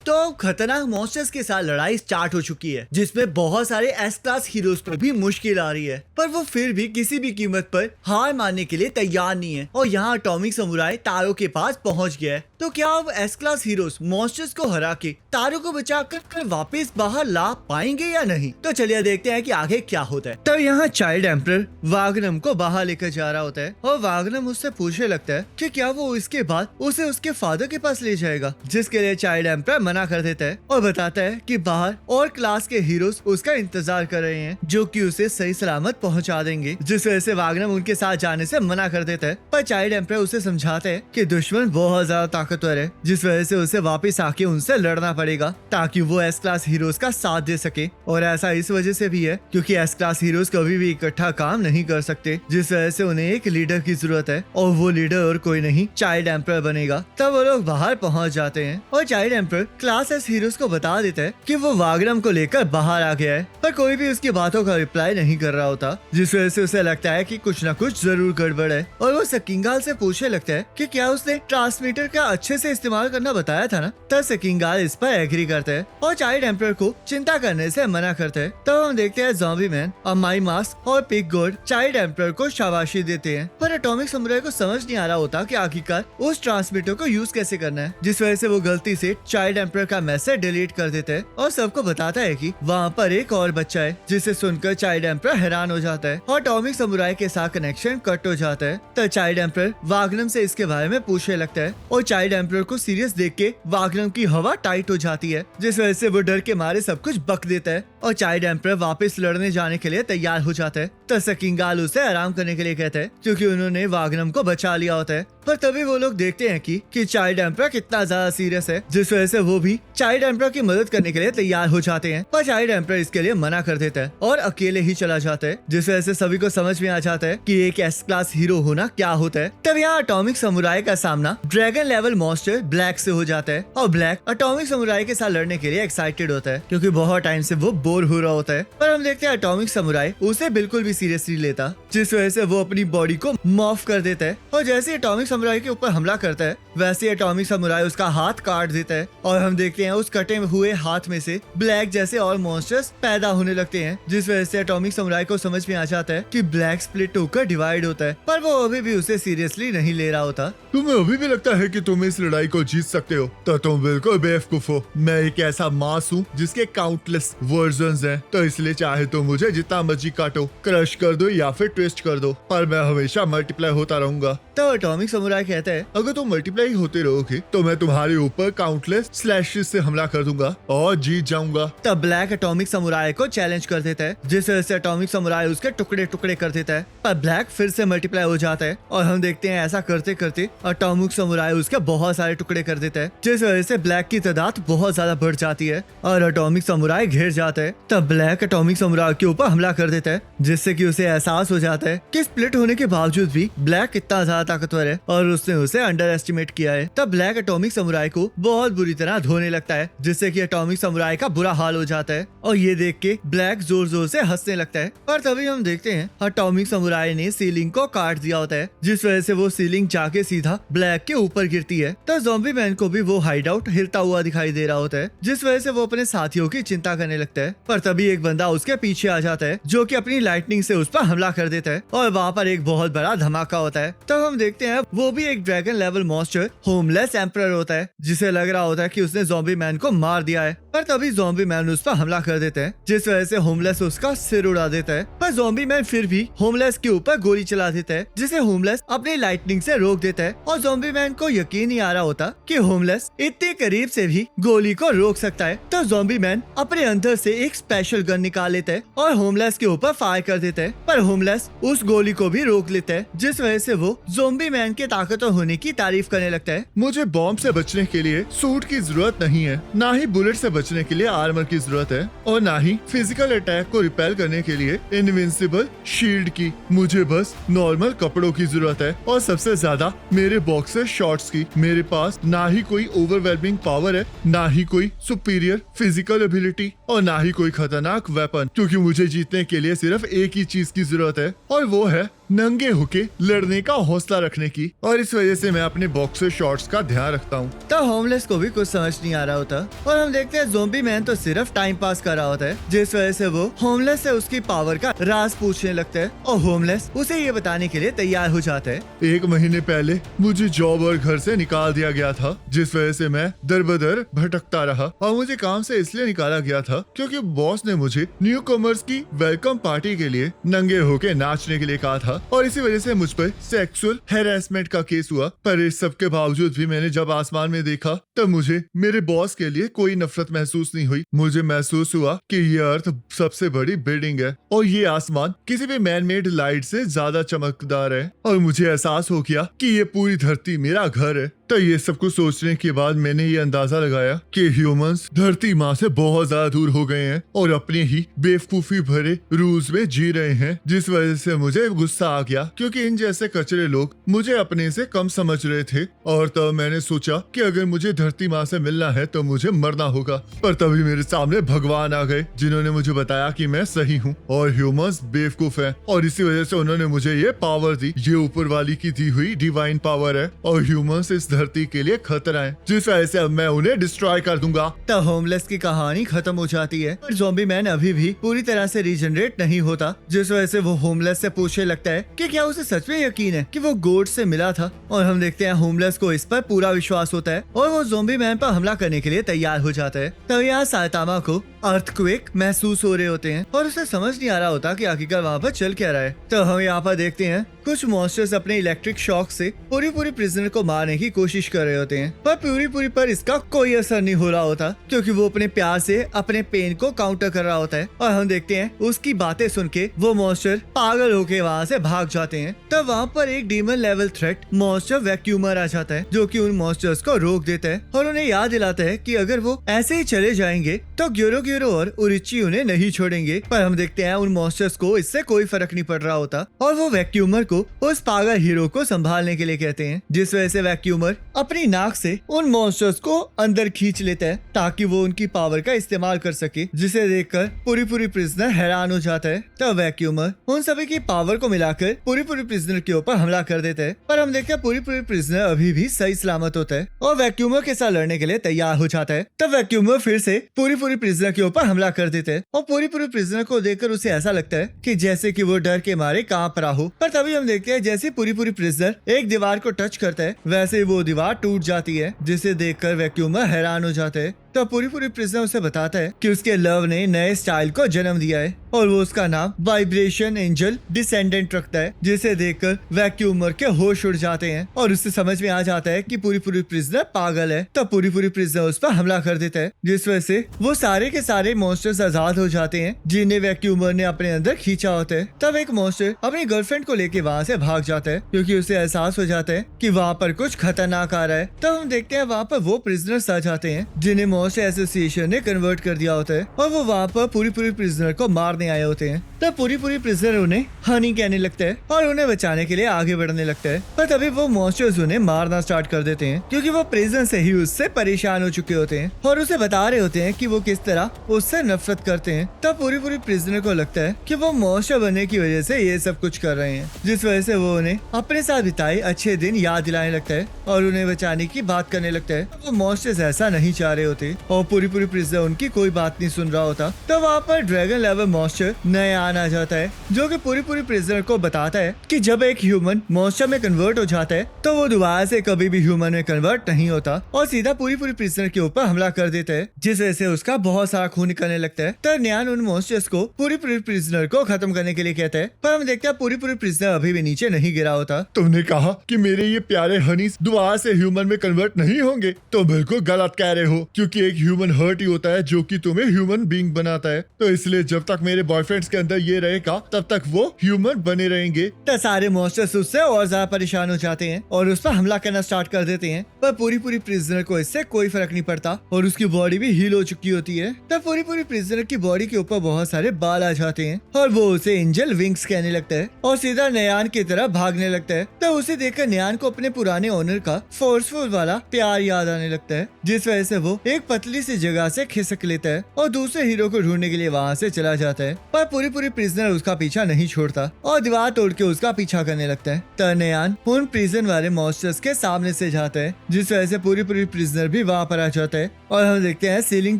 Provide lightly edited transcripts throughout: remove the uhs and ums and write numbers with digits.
तो खतरनाक मॉन्स्टर्स के साथ लड़ाई स्टार्ट हो चुकी है, जिसमें बहुत सारे एस क्लास हीरोज पर भी मुश्किल आ रही है, पर वो फिर भी किसी भी कीमत पर हार मानने के लिए तैयार नहीं है। और यहाँ एटॉमिक समुराई तारो के पास पहुँच गया है। तो क्या अब एस क्लास हीरोज मॉन्स्टर्स को हरा के तारो को बचाकर वापस बाहर ला पाएंगे या नहीं? तो चलिए देखते हैं कि आगे क्या होता है। तब यहाँ चाइल्ड एम्परर वागनम को बाहर लेकर जा रहा होता है और वागनम उससे पूछने लगता है कि क्या वो इसके बाद उसे उसके फादर के पास ले जाएगा, जिसके लिए चाइल्ड एम्परर मना कर देता है और बताता है कि बाहर और क्लास के हीरोज उसका इंतजार कर रहे हैं, जो कि उसे सही सलामत पहुंचा देंगे। जिस वजह से वागनम उनके साथ जाने से मना कर देता है, पर चाइल्ड एम्परर उसे समझाता है कि दुश्मन बहुत ज्यादा ताकतवर है, जिस वजह से उसे वापस आके उनसे लड़ना पड़ेगा ताकि वो एस क्लास हीरोज का साथ दे सके। और ऐसा इस वजह से भी है क्योंकि एस क्लास हीरोज कभी भी इकट्ठा काम नहीं कर सकते, जिस वजह से उन्हें एक लीडर की जरूरत है और वो लीडर और कोई नहीं चाइल्ड एम्परर बनेगा। तब वो लोग बाहर पहुंच जाते हैं और child emperor class S heroes को बता देता है कि वो वागनम को लेकर बाहर आ गया है, पर कोई भी उसकी बातों का रिप्लाई नहीं कर रहा होता, जिस वजह से उसे लगता है कि कुछ न कुछ जरूर गड़बड़ है। और वो सकिंगाल से पूछने लगता है कि क्या उसने ट्रांसमीटर का अच्छे से इस्तेमाल करना बताया था ना। तब सकिंगाल इस पर एग्री करता है और चाइल्ड एम्परर को चिंता करने से मना करता है। तब हम देखते हैं ज़ॉम्बी मैन और माई मास्क और पिग गॉड चाइल्ड एम्परर को शाबाशी देते हैं, पर एटॉमिक समुराई को समझ नहीं आ रहा होता कि आखिरकार उस ट्रांसमीटर को यूज कैसे करना है, जिस वजह से वो गलती से चाइल्ड एम्परर का मैसेज डिलीट कर देता है और सबको बताता है कि वहाँ पर एक और बच्चा है, जिसे सुनकर चाइल्ड एम्परर हैरान हो जाता है और एटॉमिक समुराई के साथ कनेक्शन कट हो जाता है। तब चाइल्ड एम्परर वागनम से इसके बारे में पूछने लगता है और चाइल्ड एम्परर को सीरियस देख के वागनम की हवा टाइट हो जाती है, जिस वजह से वो डर के मारे सब कुछ बक देता है और चाइल्ड एम्परर वापस लड़ने जाने के लिए तैयार हो जाता है। तब सकिंगाल उसे आराम करने के लिए कहता है क्योंकि उन्होंने वागनम को बचा लिया होता है। पर तभी वो लोग देखते हैं कि चाइल्ड एम्परर कितना ज्यादा सीरियस है, जिस वजह से वो भी चाइल्ड एम्परर की मदद करने के लिए तैयार हो जाते हैं, पर चाइल्ड एम्परर इसके लिए मना कर देता है और अकेले ही चला जाता है, जिस वजह से सभी को समझ में आ जाता है कि एक एस क्लास हीरो होना क्या होता है। तब यहाँ एटॉमिक समुराई का सामना ड्रैगन लेवल मॉन्स्टर ब्लैक से हो जाता है और ब्लैक एटॉमिक समुराई के साथ लड़ने के लिए एक्साइटेड होता है क्योंकि बहुत टाइम से वो बोर हो रहा होता है। पर हम देखते हैं एटॉमिक समुराई उसे बिल्कुल भी सीरियसली लेता, जिस वजह से वो अपनी बॉडी को मॉर्फ कर देता है और जैसे एटॉमिक समुराई के ऊपर हमला करता है वैसे एटॉमिक समुराई उसका हाथ काट देता है और हम देखते हैं उस कटे हुए हाथ में से ब्लैक जैसे और मॉन्स्टर्स पैदा होने लगते हैं, जिस वजह से एटॉमिक समुराई को समझ में आ जाता है कि ब्लैक स्प्लिट होकर डिवाइड होता है, पर वो अभी भी उसे सीरियसली नहीं ले रहा होता। तुम्हें अभी भी लगता है कि तुम इस लड़ाई को जीत सकते हो तो तुम बिल्कुल बेवकूफ हो। मैं एक ऐसा मास हूँ जिसके काउंटलेस वर्जन्स हैं, तो इसलिए चाहे तो मुझे जितना मर्जी काटो, क्रश कर दो या फिर ट्विस्ट कर दो, पर मैं हमेशा मल्टीप्लाई होता रहूंगा। तो एटॉमिक समुराई कहता है अगर तुम मल्टीप्लाई होते रहोगे तो मैं तुम्हारे ऊपर काउंटलेस स्लैशेस से हमला कर दूंगा और जीत जाऊंगा। तब ब्लैक एटॉमिक समुराई को चैलेंज कर देता है, जिस वजह से एटॉमिक समुराई उसके टुकड़े टुकड़े कर देता है, पर ब्लैक फिर से मल्टीप्लाई हो जाता है और हम देखते हैं ऐसा करते करते एटॉमिक समुराई उसके बहुत सारे टुकड़े कर देता है, जिस वजह से ब्लैक की तादाद बहुत ज्यादा बढ़ जाती है और एटॉमिक समुराई घिर जाता है। तब ब्लैक एटॉमिक समुराई के ऊपर हमला कर देता है, जिससे कि उसे एहसास हो जाता है कि स्प्लिट होने के बावजूद भी ब्लैक कितना ज्यादा ताकतवर है और उसने उसे अंडर एस्टिमेट किया है। तब ब्लैक एटॉमिक समुराई को बहुत बुरी तरह धोने लगता है, जिससे कि एटॉमिक समुराई का बुरा हाल हो जाता है और ये देख के ब्लैक जोर जोर से हंसने लगता है। पर तभी हम देखते हैं एटॉमिक समुराई ने सीलिंग को काट दिया होता है, जिस वजह से वो सीलिंग जाके सीधा ब्लैक के ऊपर गिरती है। तब ज़ॉम्बी मैन को भी वो हाइड आउट हिलता हुआ दिखाई दे रहा होता है, जिस वजह से वो अपने साथियों की चिंता करने लगता है। पर तभी एक बंदा उसके पीछे आ जाता है जो कि अपनी लाइटनिंग से उस पर हमला कर देता है और वहाँ पर एक बहुत बड़ा धमाका होता है। तब हम देखते हैं वो भी एक dragon level monster homeless emperor होता है, जिसे लग रहा होता है कि उसने ज़ॉम्बी मैन को मार दिया है, पर तभी ज़ॉम्बी मैन उस पर हमला कर देते हैं, जिस वजह से होमलेस उसका सिर उड़ा देता है। पर ज़ॉम्बी मैन फिर भी होमलेस के ऊपर गोली चला देता है, जिसे होमलेस अपनी लाइटनिंग से रोक देता है और ज़ॉम्बी मैन को यकीन नहीं आ रहा होता कि होमलेस इतने करीब से भी गोली को रोक सकता है। तो ज़ॉम्बी मैन अपने अंदर से एक स्पेशल गन निकाल लेता है और होमलेस के ऊपर फायर कर देता है, पर होमलेस उस गोली को भी रोक लेता है, जिस वजह से वो ज़ॉम्बी मैन के ताकतवर होने की तारीफ करने लगता है। मुझे बॉम्ब से बचने के लिए सूट की जरूरत नहीं है, ना ही बुलेट से बचने के लिए आर्मर की जरूरत है और ना ही फिजिकल अटैक को रिपेल करने के लिए इनविंसिबल शील्ड की। मुझे बस नॉर्मल कपड़ों की जरूरत है और सबसे ज्यादा मेरे बॉक्सर शॉर्ट्स की। मेरे पास ना ही कोई ओवरवेलमिंग पावर है, ना ही कोई सुपीरियर फिजिकल एबिलिटी और ना ही कोई खतरनाक वेपन, क्योंकि मुझे जीतने के लिए सिर्फ एक ही चीज की जरूरत है और वो है नंगे होके लड़ने का हौसला रखने की, और इस वजह से मैं अपने बॉक्सर शॉर्ट्स का ध्यान रखता हूँ। तो होमलेस को भी कुछ समझ नहीं आ रहा होता और हम देखते हैं ज़ॉम्बी मैन तो सिर्फ टाइम पास कर रहा होता है, जिस वजह से वो होमलेस से उसकी पावर का राज पूछने लगता है और होमलेस उसे ये बताने के लिए तैयार हो जाता है। 1 महीने पहले मुझे जॉब और घर से निकाल दिया गया था, जिस वजह से मैं दर बदर भटकता रहा, और मुझे काम से इसलिए निकाला गया था क्योंकि बॉस ने मुझे न्यू कमर्स की वेलकम पार्टी के लिए नंगे होके नाचने के लिए कहा था, और इसी वजह से मुझ पर सेक्सुअल हैरेसमेंट का केस हुआ। पर इस सब के बावजूद भी मैंने जब आसमान में देखा तब मुझे मेरे बॉस के लिए कोई नफरत महसूस नहीं हुई। मुझे महसूस हुआ कि ये अर्थ सबसे बड़ी बिल्डिंग है और ये आसमान किसी भी मैन मेड लाइट से ज्यादा चमकदार है, और मुझे एहसास हो गया कि ये पूरी धरती मेरा घर है। तो ये सब कुछ सोचने के बाद मैंने ये अंदाजा लगाया कि ह्यूमंस धरती माँ से बहुत ज्यादा दूर हो गए हैं और अपने ही बेवकूफी भरे रूल्स में जी रहे हैं, जिस वजह से मुझे गुस्सा आ गया क्योंकि इन जैसे कचरे लोग मुझे अपने से कम समझ रहे थे। और तब मैंने सोचा कि अगर मुझे धरती माँ से मिलना है तो मुझे मरना होगा। पर तभी मेरे सामने भगवान आ गए, जिन्होंने मुझे बताया कि मैं सही हूँ और ह्यूमंस बेवकूफ हैं, और इसी वजह से उन्होंने मुझे ये पावर दी। ये ऊपर वाली की दी हुई डिवाइन पावर है और ह्यूमंस इस धरती के लिए खतरा है, जिस वजह से अब मैं उन्हें डिस्ट्रॉय कर दूंगा। तो होमलेस की कहानी खत्म हो जाती है, पर ज़ॉम्बी मैन अभी भी पूरी तरह से रीजनरेट नहीं होता, जिस वजह से वो होमलेस से पूछने लगता है कि क्या उसे सच में यकीन है कि वो गोड से मिला था। और हम देखते हैं होमलेस को इस पर पूरा विश्वास होता है और वो ज़ॉम्बी मैन पर हमला करने के लिए तैयार हो जाता है। तब यहाँ साइतामा को अर्थक्वेक महसूस हो रहे होते हैं और उसे समझ नहीं आ रहा होता कि आखिरकार वहाँ पर चल क्या रहा है। तो हम यहाँ पर देखते हैं कुछ मॉन्स्टर्स अपने इलेक्ट्रिक शॉक से पूरी प्रिजनर को मारने की कोशिश कर रहे होते हैं, पर पूरी पर इसका कोई असर नहीं हो रहा होता क्योंकि वो अपने प्यार से अपने पेन को काउंटर कर रहा होता है। और हम देखते हैं उसकी बातें सुन के वो मॉन्स्टर पागल होके वहाँ से भाग जाते हैं। तब वहाँ पर एक डीमन लेवल थ्रेट मॉन्स्टर वैक्यूमर आ जाता है, जो कि उन मॉन्स्टर्स को रोक देता है और उन्हें याद दिलाता है कि अगर वो ऐसे ही चले जाएंगे तो ग्योरो और उरिची उन्हें नहीं छोड़ेंगे। पर हम देखते हैं उन मॉन्स्टर्स को इससे कोई फर्क नहीं पड़ रहा होता और वो वैक्यूमर को उस पागल हीरो को संभालने के लिए कहते हैं, जिस वजह से वैक्यूमर अपनी नाक से उन मॉन्स्टर्स को अंदर खींच लेता है ताकि वो उनकी पावर का इस्तेमाल कर सके, जिसे देखकर पूरी प्रिजनर हैरान हो जाता है। तब वैक्यूमर उन सभी की पावर को मिलाकर पूरी प्रिजनर के ऊपर हमला कर देता है, पर हम देखते हैं पूरी प्रिजनर अभी भी सही सलामत होता है और वैक्यूमर के साथ लड़ने के लिए तैयार हो जाता है। तब वैक्यूमर फिर से पूरी प्रिजनर के ऊपर हमला कर देते हैं और पूरी प्रिजनर को देखकर उसे ऐसा लगता है कि जैसे कि वो डर के मारे कांप रहा हो। पर तभी हम देखते हैं जैसे पूरी प्रिजनर एक दीवार को टच करता है वैसे ही वो दीवार टूट जाती है, जिसे देखकर वैक्यूमर हैरान हो जाता है। तो पूरी प्रिजनर उसे बताता है कि उसके लव ने नए स्टाइल को जन्म दिया है और वो उसका नाम वाइब्रेशन एंजल डिसेंडेंट रखता है, जिसे देखकर वैक्यूमर के होश उड़ जाते हैं और उससे समझ में आ जाता है कि पूरी प्रिजनर पागल है। तो पूरी प्रिजनर उस पर हमला कर देता है, जिस वजह से वो सारे के सारे मॉन्स्टर्स आजाद हो जाते हैं जिन्हें वैक्यूमर ने अपने अंदर खींचा होता है। तब एक मॉन्स्टर अपनी गर्लफ्रेंड को लेके वहाँ से भाग जाता है क्योंकि उसे एहसास हो जाता है कि वहाँ पर कुछ खतरनाक आ रहा है। तब हम देखते हैं वहाँ पर वो प्रिजनर्स आ जाते हैं जिन्हें मॉन्स्टर एसोसिएशन ने कन्वर्ट कर दिया होता है और वो वहाँ पर पूरी प्रिजनर को मारने आए होते हैं। तब पूरी प्रिजनर उन्हें हनी कहने लगता है और उन्हें बचाने के लिए आगे बढ़ने लगता है, पर तभी वो मॉन्स्टर्स उन्हें मारना स्टार्ट कर देते हैं क्योंकि वो प्रिजन से ही उससे परेशान हो चुके होते हैं और उसे बता रहे होते हैं कि वो किस तरह उससे नफरत करते हैं। तब पूरी प्रिजनर को लगता है कि वो मॉन्स्टर बनने की वजह से ये सब कुछ कर रहे हैं, जिस वजह से वो उन्हें अपने साथ बिताए अच्छे दिन याद दिलाने लगता है और उन्हें बचाने की बात करने लगता है। वो मॉन्स्टर्स ऐसा नहीं चाह रहे होते और पूरी प्रिजनर उनकी कोई बात नहीं सुन रहा होता। तो वहाँ पर ड्रैगन लेवल मॉन्स्टर नयान आ जाता है, जो कि पूरी प्रिजनर को बताता है कि जब एक ह्यूमन मॉन्स्टर में कन्वर्ट हो जाता है तो वो दोबारा से कभी भी ह्यूमन में कन्वर्ट नहीं होता और सीधा पूरी प्रिजनर के ऊपर हमला कर देता है, जिस वजह से उसका बहुत सारा खून निकलने लगता है। तो न्यान उन मॉन्स्टर्स को पूरी प्रिजनर को खत्म करने के लिए कहता है, पर हम देखते हैं पूरी प्रिजनर अभी भी नीचे नहीं गिरा होता। तुमने कहा कि मेरे ये प्यारे हनीस दोबारा से ह्यूमन में कन्वर्ट नहीं होंगे, तो बिल्कुल गलत कह रहे हो क्योंकि एक ह्यूमन हर्ट ही होता है जो कि तुम्हें ह्यूमन बीइंग बनाता है। तो इसलिए जब तक मेरे बॉयफ्रेंड्स के अंदर ये रहेगा तब तक वो ह्यूमन बने रहेंगे। तो सारे मॉन्स्टर्स उससे और ज्यादा परेशान हो जाते हैं और उस पर हमला करना स्टार्ट कर देते हैं, पर पूरी प्रिजनर को इससे कोई फर्क नहीं पड़ता और उसकी बॉडी भी हील हो चुकी होती है। तब पूरी प्रिजनर की बॉडी के ऊपर बहुत सारे बाल आ जाते हैं और वो उसे एंजल विंग्स कहने लगता है और सीधा नयान की तरह भागने लगता है। तो उसे देखकर नयान को अपने पुराने ओनर का फोर्सफुल वाला प्यार याद आने लगता है, जिस वजह से वो एक पतली सी जगह से खिसक लेता है और दूसरे हीरो को ढूंढने के लिए वहाँ से चला जाता है। पर पूरी पूरी प्रिजनर उसका पीछा नहीं छोड़ता और दीवार तोड़ के उसका पीछा करने लगता है। तन्यान उन प्रिजन वाले मॉन्स्टर्स के सामने से जाता है, जिस वजह से पूरी प्रिजनर भी वहाँ पर आ जाता है और हम देखते हैं सीलिंग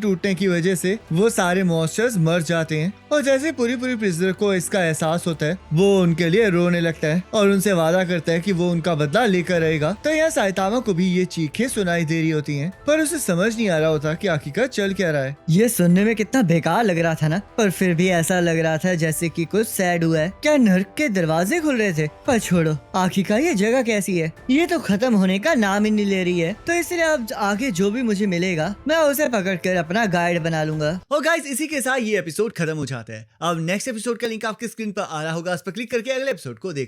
टूटने की वजह से वो सारे मॉन्स्टर्स मर जाते हैं। और जैसे पूरी प्रिजनर को इसका एहसास होता है, वो उनके लिए रोने लगता है और उनसे वादा करता है कि वो उनका बदला लेकर रहेगा। तो यहाँ साइतामा को भी ये चीखें सुनाई दे रही होती हैं, पर उसे समझ नहीं आ रहा होता कि आखिरकार चल क्या रहा है। ये सुनने में कितना बेकार लग रहा था ना, पर फिर भी ऐसा लग रहा था जैसे कि कुछ सैड हुआ है। क्या नर्क के दरवाजे खुल रहे थे? पर छोड़ो, आखिरकार ये जगह कैसी है? ये तो खत्म होने का नाम ही नहीं ले रही है। तो इसलिए अब आगे जो भी मुझे मिलेगा मैं उसे पकड़कर अपना गाइड बना लूंगा। और गाइस, इसी के साथ ये एपिसोड खत्म हो जाता है। अब नेक्स्ट एपिसोड का लिंक आपकी स्क्रीन पर आ रहा होगा, उस पर क्लिक करके अगले एपिसोड को देख